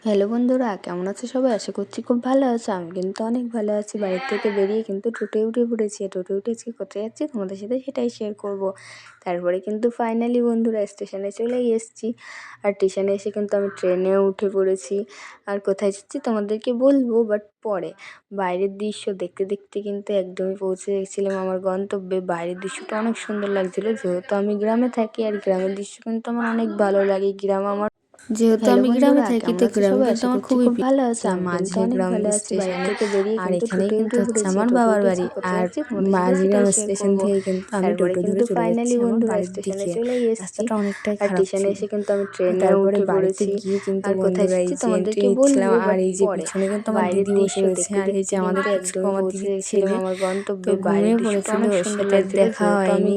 Hello বন্ধুরা, কেমন আছো সবাই? আশা করছি খুব ভালো আছো। আমি কিন্তু অনেক ভালো আছি। বাড়ির থেকে বেরিয়ে কিন্তু টোটোয় উঠে পড়েছি। টোটোয় উঠে আজকে কোথায় যাচ্ছি তোমাদের সাথে সেটাই শেয়ার করব। তারপরে কিন্তু ফাইনালি বন্ধুরা স্টেশনে চলেই এসেছি। আর স্টেশনে এসে কিন্তু আমি ট্রেনেও উঠে পড়েছি। আর কোথায় যাচ্ছি তোমাদেরকে বলবো, বাট পরে। বাইরের দৃশ্য দেখতে দেখতে কিন্তু একদমই পৌঁছে গেছিলাম আমার গন্তব্যে। বাইরের দৃশ্যটা অনেক সুন্দর লাগছিলো, যেহেতু আমি গ্রামে থাকি আর গ্রামের দৃশ্য কিন্তু আমার অনেক ভালো লাগে। যেহেতু আমি গ্রামে থাকি, তো গ্রামে কিন্তু আমার খুবই ভালো আছে। মাঝগ্রাম স্টেশনে, আর এখানেই কিন্তু হচ্ছে আমার বাবার বাড়ি। আর মাঝগ্রাম স্টেশন থেকে কিন্তু আমি টোটো ধরে চলে যাচ্ছি আমার বাড়ির দিকে। রাস্তাটা অনেকটাই খারাপ ছিল। তারপরে বাড়িতে গিয়ে কিন্তু বন্ধুরা এই যে এন্ট্রি নিচ্ছিলাম, আর এই যে পিছনে কিন্তু আমার দিদি বসে রয়েছে, আর এই যে আমাদের পুচকু আমার দিদির ছেলে, তো ঘুমিয়ে পড়েছিল, ওর সাথে দেখা হয়নি।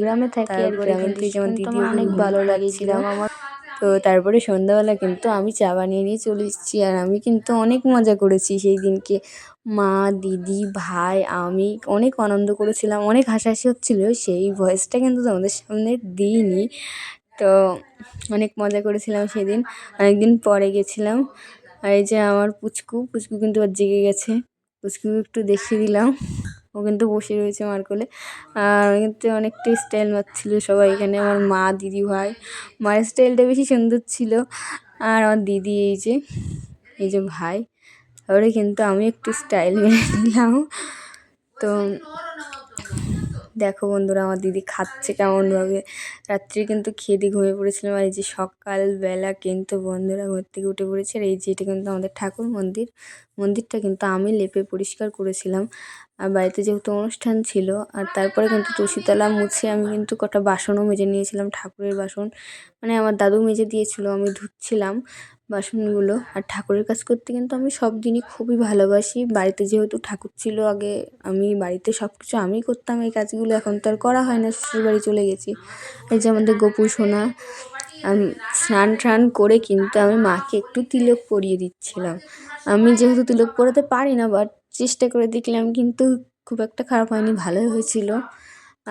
তারপরে কিন্তু এই যে আমার দিদি ওকে ঘুম পাড়াচ্ছিল। তো তারপরে সন্ধ্যাবেলা কিন্তু আমি চা বানিয়ে নিয়ে চলে এসেছি, আর আমি কিন্তু অনেক মজা করেছি সেই দিনকে। মা, দিদি, ভাই, আমি অনেক আনন্দ করেছিলাম, অনেক হাসাহাসি হচ্ছিল। সেই ভয়েসটা কিন্তু তোমাদের সামনে দিইনি। তো অনেক মজা করেছিলাম সেদিন। অনেকদিন পরে গেছিলাম। আর এই যে আমার পুচকু কিন্তু আবার জেগে গেছে। পুচকুকে একটু দেখিয়ে দিলাম, ও কিন্তু বসে রয়েছে আমার কোলে। আর কিন্তু অনেকটাই স্টাইল মারছিল সবাই এখানে, আমার মা, দিদি, ভাই। মায়ের স্টাইলটা বেশি সুন্দর ছিল, আর আমার দিদি, এই যে ভাই। তারপরে কিন্তু আমি একটু স্টাইল মেরে নিলাম। তো দেখো বন্ধুরা, আমার দিদি খাচ্ছে কেমনভাবে। রাত্রে কিন্তু খেয়ে দিয়ে ঘুমিয়ে পড়েছিলাম। আর এই যে সকালবেলা কিন্তু বন্ধুরা ঘর থেকে উঠে পড়েছে। আর এই যে এটা কিন্তু আমাদের ঠাকুর মন্দিরটা কিন্তু আমি লেপে পরিষ্কার করেছিলাম। আর বাড়িতে যেহেতু অনুষ্ঠান ছিল, আর তারপরে কিন্তু তুলসীতলা মুছে আমি কিন্তু কটা বাসনও মেজে নিয়েছিলাম, ঠাকুরের বাসন। মানে আমার দাদু মেজে দিয়েছিল, আমি ধুচ্ছিলাম বাসনগুলো। আর ঠাকুরের কাজ করতে কিন্তু আমি সব দিনই খুবই ভালোবাসি। বাড়িতে যেহেতু ঠাকুর ছিল আগে, আমি বাড়িতে সব কিছু আমিই করতাম এই কাজগুলো। এখন তো আর করা হয় না, শ্বশুরবাড়ি চলে গেছি। এই যে আমাদের গোপু সোনা, আমি স্নান করে কিন্তু আমি মাকে একটু তিলক পরিয়ে দিচ্ছিলাম। আমি যেহেতু তিলক পরাতে পারি না, বাট চেষ্টা করে দেখলাম, কিন্তু খুব একটা খারাপ হয়নি, ভালোই হয়েছিল।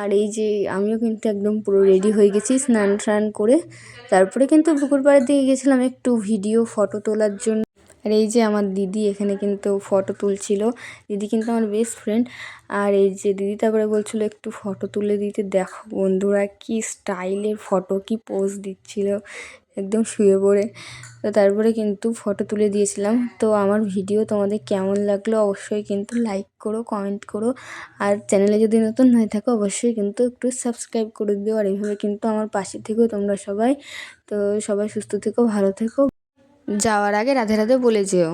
আর এই যে আমিও কিন্তু একদম পুরো রেডি হয়ে গেছি স্নান করে। তারপরে কিন্তু পুকুর পাড়ের দিকে গেছিলাম একটু ফটো তোলার জন্য। আর এই যে আমার দিদি এখানে কিন্তু ফটো তুলছিল। দিদি কিন্তু আমার বেস্ট ফ্রেন্ড। আর এই যে দিদি তারপরে বলছিল একটু ফটো তুলে দিতে। দেখো বন্ধুরা, কি স্টাইলের ফটো, কি পোজ দিচ্ছিল একদম শুয়ে পড়ে। তো তারপরে কিন্তু ফটো তুলে দিয়েছিলাম। তো আমার ভিডিও তোমাদের কেমন লাগলো অবশ্যই কিন্তু লাইক করো, কমেন্ট করো। আর চ্যানেলে যদি নতুন হয়ে থাকো অবশ্যই কিন্তু একটু সাবস্ক্রাইব করে দিও। আর এইভাবে কিন্তু আমার পাশে থেকেও তোমরা সবাই। তো সবাই সুস্থ থেকো, ভালো থেকো। যাওয়ার আগে রাধে রাধে বলে যেও।